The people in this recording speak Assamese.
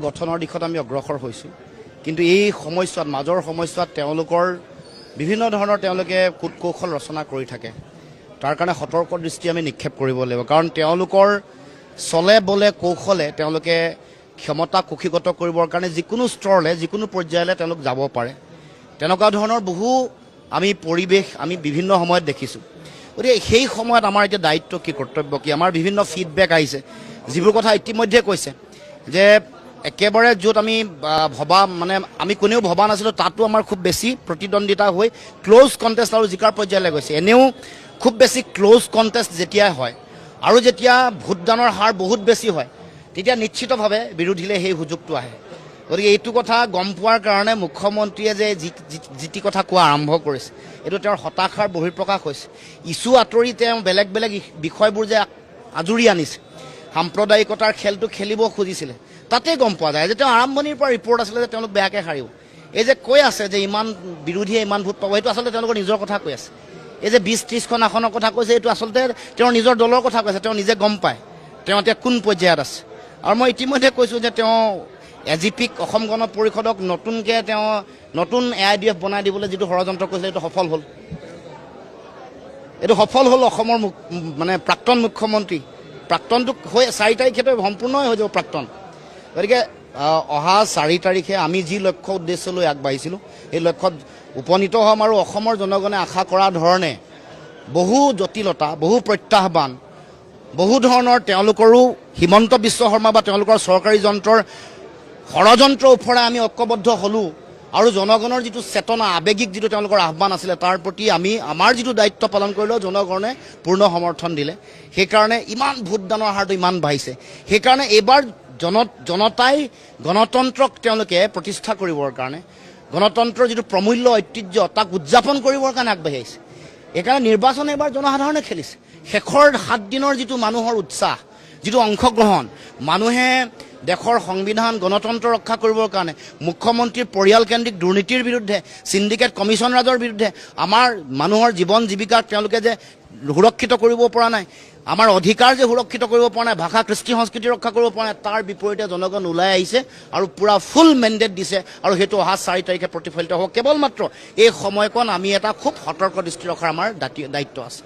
গঠনৰ দিশত আমি অগ্ৰসৰ হৈছোঁ কিন্তু এই সময়ছোৱাত মাজৰ সময়ছোৱাত তেওঁলোকৰ বিভিন্ন ধৰণৰ তেওঁলোকে কূটকৌশল ৰচনা কৰি থাকে তাৰ কাৰণে সতৰ্ক দৃষ্টি আমি নিক্ষেপ কৰিব লাগিব কাৰণ তেওঁলোকৰ চলে বলে কৌশলে তেওঁলোকে ক্ষমতা কুক্ষিগত কৰিবৰ কাৰণে যিকোনো স্তৰলে যিকোনো পৰ্যায়লৈ তেওঁলোক যাব পাৰে তেনেকুৱা ধৰণৰ বহু আমি পৰিৱেশ আমি বিভিন্ন সময়ত দেখিছোঁ গতিকে সেই সময়ত আমাৰ এতিয়া দায়িত্ব কি কৰ্তব্য কি আমাৰ বিভিন্ন ফিডবেক আহিছে যিবোৰ কথা ইতিমধ্যে কৈছে যে একেবাৰে য'ত আমি ভবা মানে আমি কোনেও ভবা নাছিলোঁ তাতো আমাৰ খুব বেছি প্ৰতিদ্বন্দ্বিতা হৈ ক্লোজ কণ্টেষ্ট আৰু জিকাৰ পৰ্যায়লৈ গৈছে এনেও খুব বেছি ক্লোজ কণ্টেষ্ট যেতিয়া হয় আৰু যেতিয়া ভোটদানৰ হাৰ বহুত বেছি হয় তেতিয়া নিশ্চিতভাৱে বিৰোধীলৈ সেই সুযোগটো আহে গতিকে এইটো কথা গম পোৱাৰ কাৰণে মুখ্যমন্ত্ৰীয়ে যে যিটি কথা কোৱা আৰম্ভ কৰিছে এইটো তেওঁৰ হতাশাৰ বহিঃপ্ৰকাশ হৈছে ইছ্যু আঁতৰি তেওঁ বেলেগ বেলেগ বিষয়বোৰ যে আজুৰি আনিছে সাম্প্ৰদায়িকতাৰ খেলটো খেলিব খুজিছিলে তাতে গম পোৱা যায় যে তেওঁ আৰম্ভণিৰ পৰা ৰিপৰ্ট আছিলে যে তেওঁলোক বেয়াকৈ হাৰিব এই যে কৈ আছে যে ইমান বিৰোধীয়ে ইমান ভোট পাব সেইটো আচলতে তেওঁলোকৰ নিজৰ কথা কৈ আছে এই যে ২০-৩০খন আসনৰ কথা কৈছে এইটো আচলতে তেওঁৰ নিজৰ দলৰ কথা কৈছে তেওঁ নিজে গম পায় তেওঁ এতিয়া কোন পৰ্যায়ত আছে আৰু মই ইতিমধ্যে কৈছোঁ যে তেওঁ এজিপিক অসম গণ পৰিষদক নতুনকৈ তেওঁ নতুন AIDF বনাই দিবলৈ যিটো ষড়যন্ত্ৰ কৰিছিলে এইটো সফল হ'ল অসমৰ মানে প্ৰাক্তন মুখ্যমন্ত্ৰী প্ৰাক্তনটো হৈ ৪ তাৰিখেতো সম্পূৰ্ণই হৈ যাব প্ৰাক্তন গতিকে অহা ৪ তাৰিখে আমি যি লক্ষ্য উদ্দেশ্য লৈ আগবাঢ়িছিলোঁ সেই লক্ষ্যত উপনীত হ'ম আৰু অসমৰ জনগণে আশা কৰা ধৰণে বহু জটিলতা বহু প্ৰত্যাহ্বান বহু ধৰণৰ তেওঁলোকৰো হিমন্ত বিশ্ব শৰ্মা বা তেওঁলোকৰ চৰকাৰী যন্ত্ৰৰ ষড়যন্ত্ৰৰ ওপৰত আমি ঐক্যবদ্ধ হ'লোঁ আৰু জনগণৰ যিটো চেতনা আৱেগিক যিটো তেওঁলোকৰ আহ্বান আছিলে তাৰ প্ৰতি আমি আমাৰ যিটো দায়িত্ব পালন কৰিলেও জনগণে পূৰ্ণ সমৰ্থন দিলে সেইকাৰণে ইমান ভোটদানৰ হাৰটো ইমান বাঢ়িছে সেইকাৰণে এইবাৰ জনতাই গণতন্ত্ৰক তেওঁলোকে প্ৰতিষ্ঠা কৰিবৰ কাৰণে গণতন্ত্ৰৰ যিটো প্ৰমূল্য ঐতিহ্য তাক উদযাপন কৰিবৰ কাৰণে আগবাঢ়ি আহিছে এইকাৰণে নিৰ্বাচন এইবাৰ জনসাধাৰণে খেলিছে শেষৰ 7 দিনৰ যিটো মানুহৰ উৎসাহ যিটো অংশগ্ৰহণ মানুহে দেশৰ সংবিধান গণতন্ত্ৰ ৰক্ষা কৰিবৰ কাৰণে মুখ্যমন্ত্ৰীৰ পৰিয়ালকেন্দ্ৰিক দুৰ্নীতিৰ বিৰুদ্ধে সিন্ডিকেট কমিশ্যন ৰাজৰ বিৰুদ্ধে আমাৰ মানুহৰ জীৱন জীৱিকাক তেওঁলোকে যে সুৰক্ষিত কৰিব পৰা নাই আমাৰ অধিকাৰ যে সুৰক্ষিত কৰিব পৰা নাই ভাষা কৃষ্টি সংস্কৃতি ৰক্ষা কৰিব পৰা নাই তাৰ বিপৰীতে জনগণ ওলাই আহিছে আৰু পুৰা ফুল মেণ্ডেট দিছে আৰু সেইটো অহা ৪ তাৰিখে প্ৰতিফলিত হ'ব কেৱল মাত্ৰ এই সময়কণ আমি এটা খুব সতৰ্ক দৃষ্টি ৰখাৰ আমাৰ দায়িত্ব আছে